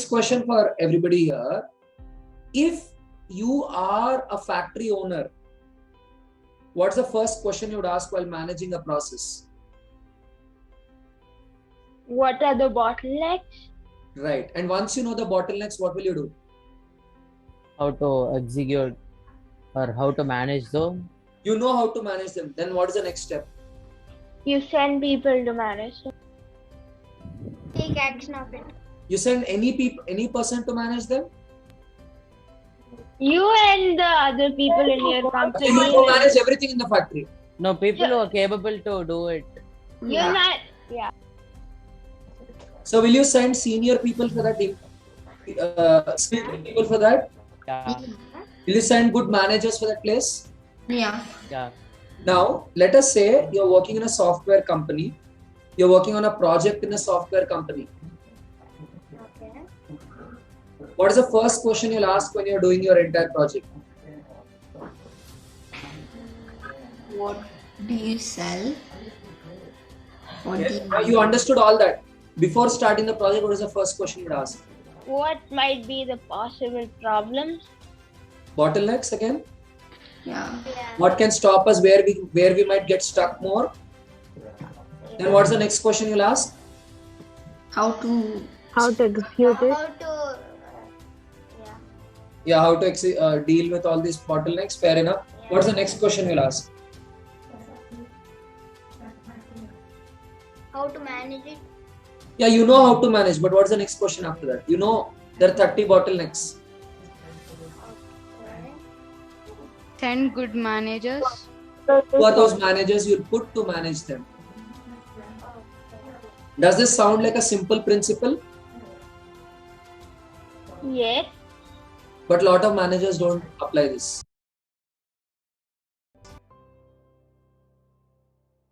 next question for everybody here. If you are a factory owner, what's the first question you would ask while managing a process? What are the bottlenecks? Right. And once you know the bottlenecks, what will you do? How to execute or how to manage them. You know how to manage them. Then what is the next step? You send people to manage them. Take action of it. You send any person to manage them? You and the other people in your company. You will manage everything in the factory. No, people who are capable to do it. You're not. Yeah. So will you send senior people for that? Skilled people for that? Yeah. Will you send good managers for that place? Yeah. Yeah. Now, let us say you're working in a software company. You're working on a project in a software company. Okay. What is the first question you'll ask when you're doing your entire project? What do you sell? What Yes. do Now you understood all that. Before starting the project, what is the first question you'd ask? What might be the possible problems? Bottlenecks again? Yeah. What can stop us where we might get stuck more? Then what's the next question you'll ask? How to execute it? how to Yeah, how to deal with all these bottlenecks? Fair enough. What's the next question you'll ask? how to manage it? Yeah, you know how to manage, but what's the next question after that? You know there are 30 bottlenecks. Send good managers. Who are those managers you'll put to manage them? Does this sound like a simple principle? Yes. But a lot of managers don't apply this.